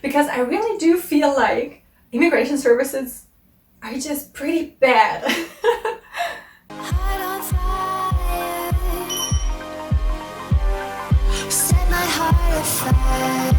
because I really do feel like immigration services are just pretty bad. Set my heart afire.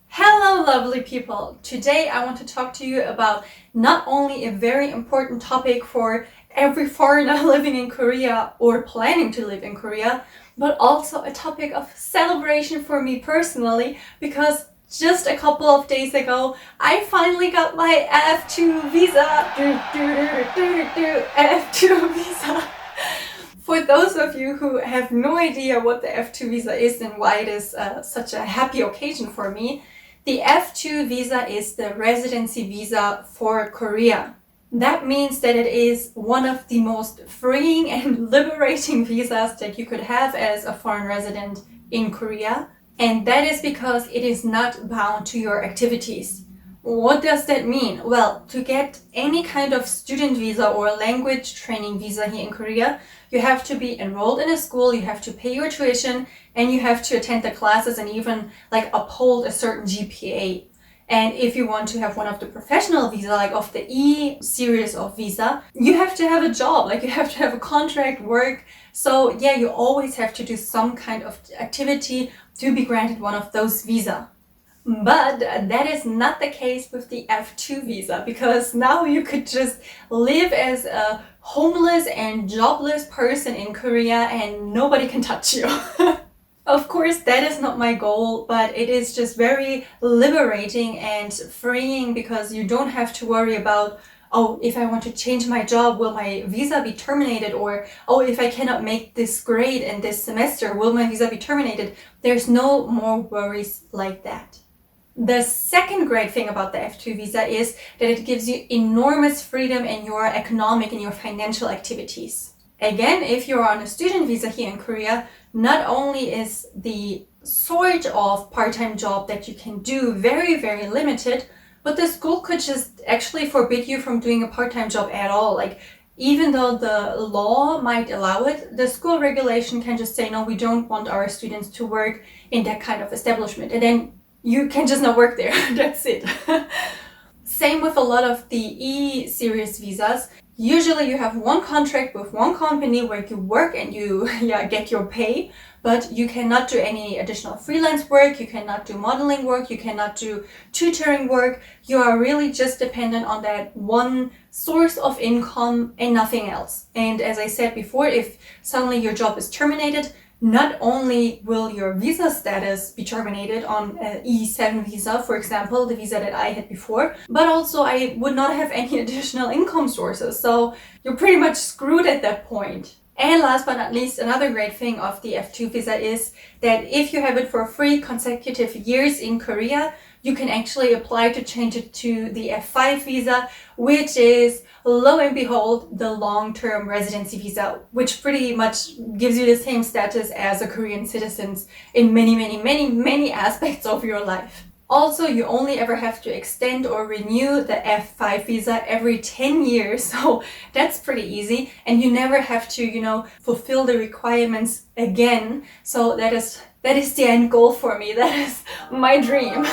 Hello lovely people! Today I want to talk to you about not only a very important topic for every foreigner living in Korea or planning to live in Korea, but also a topic of celebration for me personally, because just a couple of days ago I finally got my F-2 visa. F-2 visa. For those of you who have no idea what the F-2 visa is and why it is such a happy occasion for me, the F-2 visa is the residency visa for Korea. That means that it is one of the most freeing and liberating visas that you could have as a foreign resident in Korea. And that is because it is not bound to your activities. What does that mean? Well, to get any kind of student visa or language training visa here in Korea, you have to be enrolled in a school, you have to pay your tuition, and you have to attend the classes and even uphold a certain GPA. And if you want to have one of the professional visa, like of the E series of visa, you have to have a job, you have to have a contract, work. So yeah, you always have to do some kind of activity to be granted one of those visa. But that is not the case with the F-2 visa, because now you could just live as a homeless and jobless person in Korea and nobody can touch you. Of course, that is not my goal, but it is just very liberating and freeing, because you don't have to worry about, oh, if I want to change my job, will my visa be terminated? Or, oh, if I cannot make this grade in this semester, will my visa be terminated? There's no more worries like that. The second great thing about the F-2 visa is that it gives you enormous freedom in your economic and your financial activities. Again, if you're on a student visa here in Korea, not only is the sort of part-time job that you can do very, very limited, but the school could just actually forbid you from doing a part-time job at all. Even though the law might allow it, the school regulation can just say, no, we don't want our students to work in that kind of establishment. And then you can just not work there. That's it. Same with a lot of the E-series visas. Usually you have one contract with one company where you work and you get your pay, but you cannot do any additional freelance work, you cannot do modeling work, you cannot do tutoring work. You are really just dependent on that one source of income and nothing else. And as I said before, if suddenly your job is terminated, not only will your visa status be terminated on an E7 visa, for example, the visa that I had before, but also I would not have any additional income sources. So you're pretty much screwed at that point. And last but not least, another great thing of the F-2 visa is that if you have it for 3 consecutive years in Korea, you can actually apply to change it to the F-5 visa, which is, lo and behold, the long-term residency visa, which pretty much gives you the same status as a Korean citizen in many aspects of your life. Also, you only ever have to extend or renew the F-5 visa every 10 years, so that's pretty easy. And you never have to, fulfill the requirements again. So that is the end goal for me. That is my dream.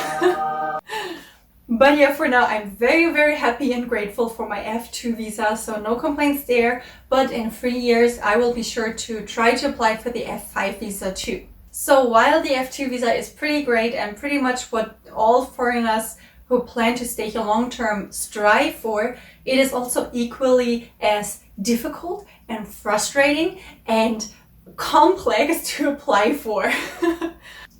But yeah, for now, I'm very, very happy and grateful for my F-2 visa, so no complaints there. But in 3 years, I will be sure to try to apply for the F-5 visa too. So while the F-2 visa is pretty great and pretty much what all foreigners who plan to stay here long-term strive for, it is also equally as difficult and frustrating and complex to apply for.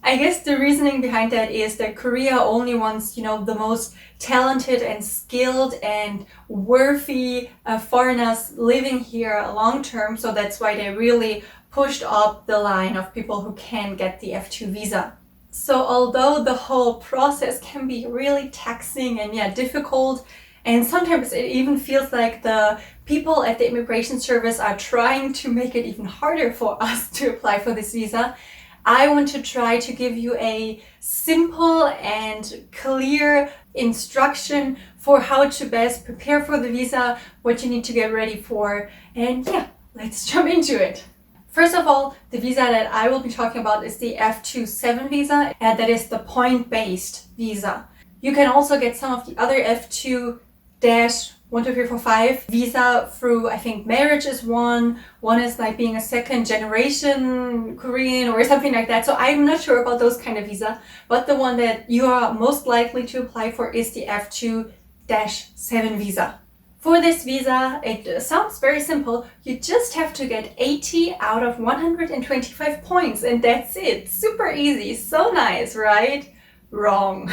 I guess the reasoning behind that is that Korea only wants, the most talented and skilled and worthy foreigners living here long-term. So that's why they really pushed up the line of people who can get the F-2 visa. So although the whole process can be really taxing and difficult, and sometimes it even feels like the people at the immigration service are trying to make it even harder for us to apply for this visa, I want to try to give you a simple and clear instruction for how to best prepare for the visa, what you need to get ready for, and let's jump into it. First of all, the visa that I will be talking about is the F-2 visa, and that is the point-based visa. You can also get some of the other F-2-1, 2, 3, 4, 5 visa through, I think marriage is one is like being a second generation Korean or something like that. So I'm not sure about those kind of visa, but the one that you are most likely to apply for is the F-2-7 visa. For this visa, it sounds very simple. You just have to get 80 out of 125 points and that's it. Super easy. So nice, right? Wrong.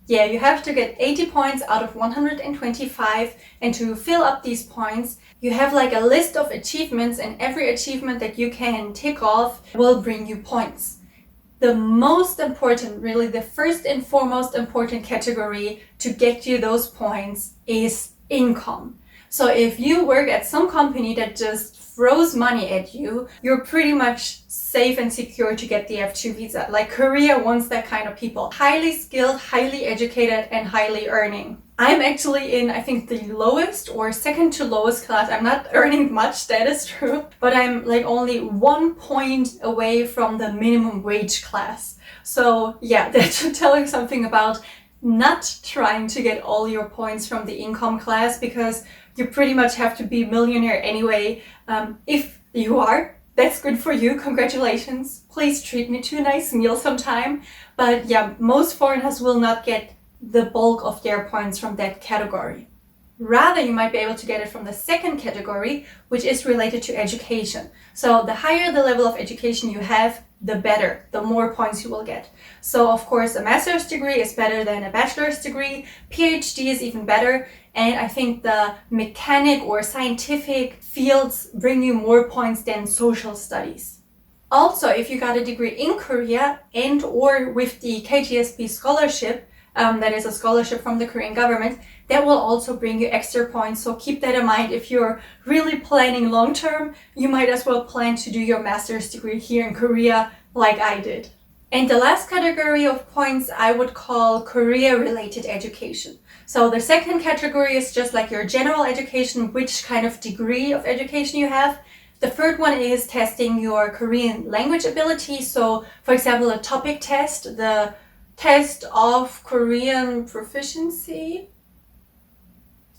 Yeah, you have to get 80 points out of 125, and to fill up these points, you have like a list of achievements, and every achievement that you can tick off will bring you points. The most important, really the first and foremost important category to get you those points is income. So if you work at some company that just throws money at you, you're pretty much safe and secure to get the F-2 visa. Like Korea wants that kind of people. Highly skilled, highly educated, and highly earning. I'm actually in, I think, the lowest or second to lowest class. I'm not earning much, that is true. But I'm like only 1 point away from the minimum wage class. So yeah, that should tell you something about not trying to get all your points from the income class, because you pretty much have to be a millionaire anyway. If you are, that's good for you. Congratulations. Please treat me to a nice meal sometime. But yeah, most foreigners will not get the bulk of their points from that category. Rather, you might be able to get it from the second category, which is related to education. So the higher the level of education you have, the better, the more points you will get. So of course, a master's degree is better than a bachelor's degree. PhD is even better. And I think the mechanic or scientific fields bring you more points than social studies. Also, if you got a degree in Korea and or with the KGSP scholarship, that is a scholarship from the Korean government, that will also bring you extra points. So keep that in mind. If you're really planning long term, you might as well plan to do your master's degree here in Korea like I did. And the last category of points I would call Korea-related education. So the second category is just like your general education, which kind of degree of education you have. The third one is testing your Korean language ability. So for example, a topic test, the test of Korean proficiency.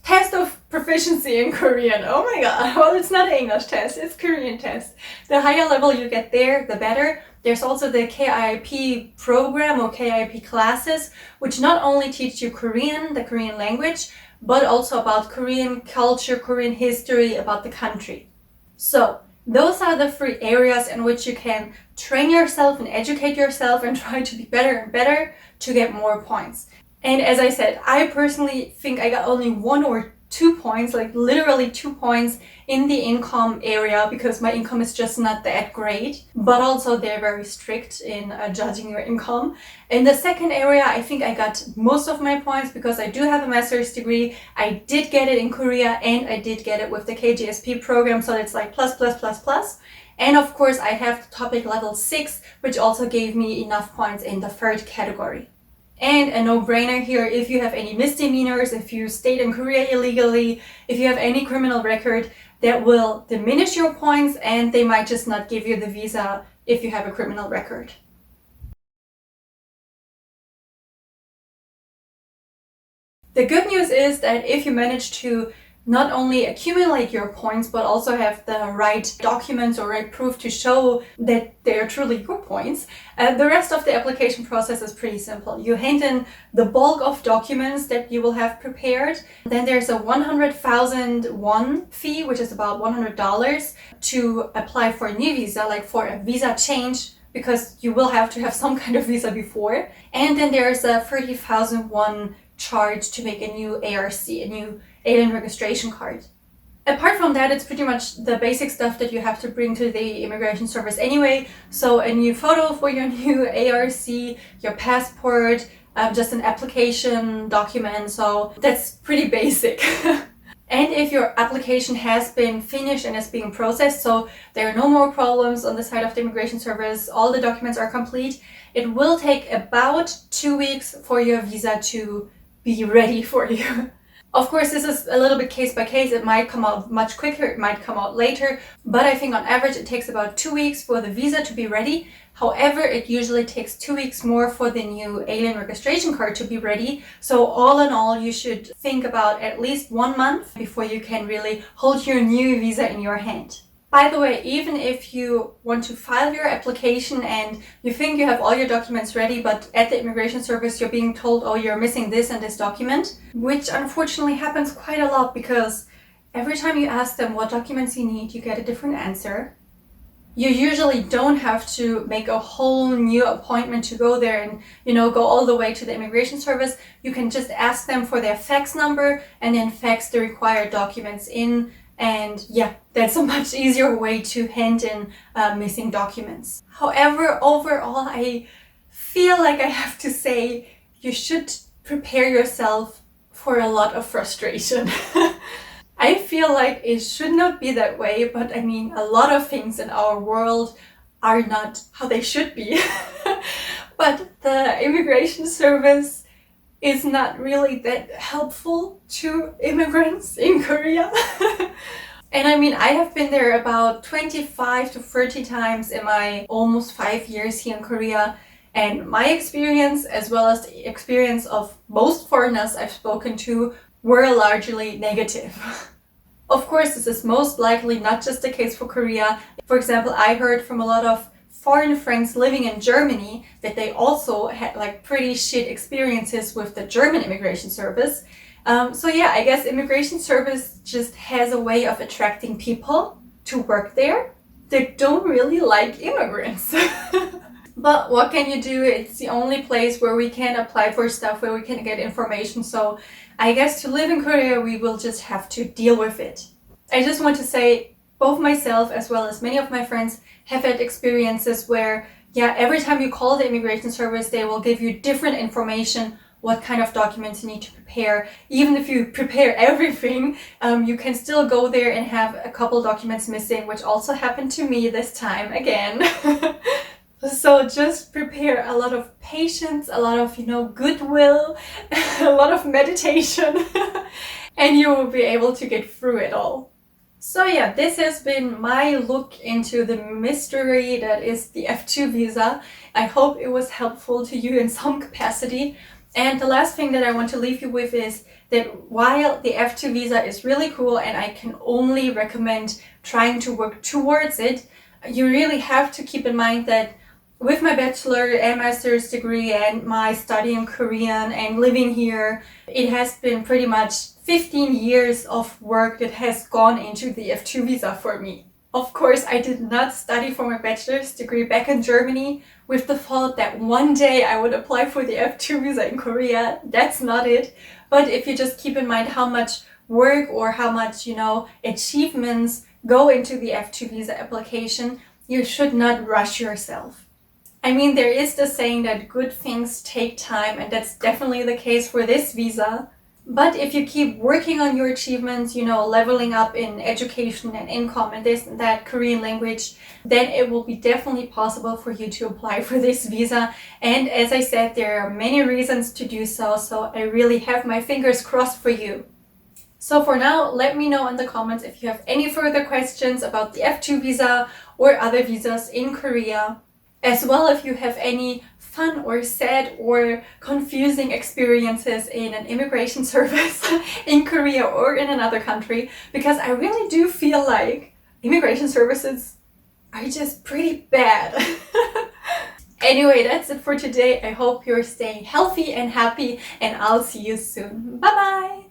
Test of proficiency in Korean. Oh my god. Well, it's not an English test, it's Korean test. The higher level you get there, the better. There's also the KIP program or KIP classes, which not only teach you Korean, the Korean language, but also about Korean culture, Korean history, about the country. So those are the 3 areas in which you can train yourself and educate yourself and try to be better and better to get more points. And as I said, I personally think I got only 1 or 2 points, like literally 2 points in the income area, because my income is just not that great. But also they're very strict in judging your income. In the second area, I think I got most of my points because I do have a master's degree. I did get it in Korea and I did get it with the KGSP program. So it's like plus, plus, plus, plus. And of course I have topic level 6, which also gave me enough points in the third category. And a no-brainer here, if you have any misdemeanors, if you stayed in Korea illegally, if you have any criminal record, that will diminish your points and they might just not give you the visa if you have a criminal record. The good news is that if you manage to not only accumulate your points, but also have the right documents or right proof to show that they are truly your points, the rest of the application process is pretty simple. You hand in the bulk of documents that you will have prepared. Then there's a 100,000 won fee, which is about $100, to apply for a new visa, like for a visa change, because you will have to have some kind of visa before. And then there's a 30,000 won charge to make a new ARC, a new alien registration card. Apart from that, it's pretty much the basic stuff that you have to bring to the immigration service anyway. So a new photo for your new ARC, your passport, just an application document. So that's pretty basic. And if your application has been finished and is being processed, so there are no more problems on the side of the immigration service, all the documents are complete, it will take about 2 weeks for your visa to be ready for you. Of course, this is a little bit case by case. It might come out much quicker, it might come out later, but I think on average it takes about 2 weeks for the visa to be ready. However, it usually takes 2 weeks more for the new alien registration card to be ready. So all in all, you should think about at least 1 month before you can really hold your new visa in your hand. By the way, even if you want to file your application and you think you have all your documents ready, but at the immigration service you're being told, oh, you're missing this and this document, which unfortunately happens quite a lot because every time you ask them what documents you need, you get a different answer. You usually don't have to make a whole new appointment to go there and, go all the way to the immigration service. You can just ask them for their fax number and then fax the required documents in. And yeah, that's a much easier way to hand in missing documents. However, overall, I feel like I have to say you should prepare yourself for a lot of frustration. I feel like it should not be that way, but I mean, a lot of things in our world are not how they should be. But the immigration service is not really that helpful to immigrants in Korea. And I mean, I have been there about 25 to 30 times in my almost 5 years here in Korea. And my experience, as well as the experience of most foreigners I've spoken to, were largely negative. Of course, this is most likely not just the case for Korea. For example, I heard from a lot of foreign friends living in Germany that they also had pretty shit experiences with the German immigration service. So yeah, I guess immigration service just has a way of attracting people to work there that don't really like immigrants. But what can you do? It's the only place where we can apply for stuff, where we can get information. So I guess to live in Korea, we will just have to deal with it. I just want to say, both myself as well as many of my friends have had experiences where, yeah, every time you call the immigration service, they will give you different information, what kind of documents you need to prepare. Even if you prepare everything, you can still go there and have a couple documents missing, which also happened to me this time again. So just prepare a lot of patience, a lot of, goodwill, a lot of meditation, and you will be able to get through it all. So yeah, this has been my look into the mystery that is the F-2 visa. I hope it was helpful to you in some capacity. And the last thing that I want to leave you with is that while the F-2 visa is really cool and I can only recommend trying to work towards it, you really have to keep in mind that with my bachelor and master's degree and my study in Korean and living here, it has been pretty much 15 years of work that has gone into the F-2 visa for me. Of course, I did not study for my bachelor's degree back in Germany with the thought that one day I would apply for the F-2 visa in Korea. That's not it. But if you just keep in mind how much work or how much, achievements go into the F-2 visa application, you should not rush yourself. I mean, there is the saying that good things take time, and that's definitely the case for this visa. But if you keep working on your achievements, leveling up in education and income and this and that, Korean language, then it will be definitely possible for you to apply for this visa. And as I said, there are many reasons to do so, so I really have my fingers crossed for you. So for now, let me know in the comments if you have any further questions about the F-2 visa or other visas in Korea. As well, if you have any fun or sad or confusing experiences in an immigration service in Korea or in another country, because I really do feel like immigration services are just pretty bad. Anyway, that's it for today. I hope you're staying healthy and happy, and I'll see you soon. Bye bye!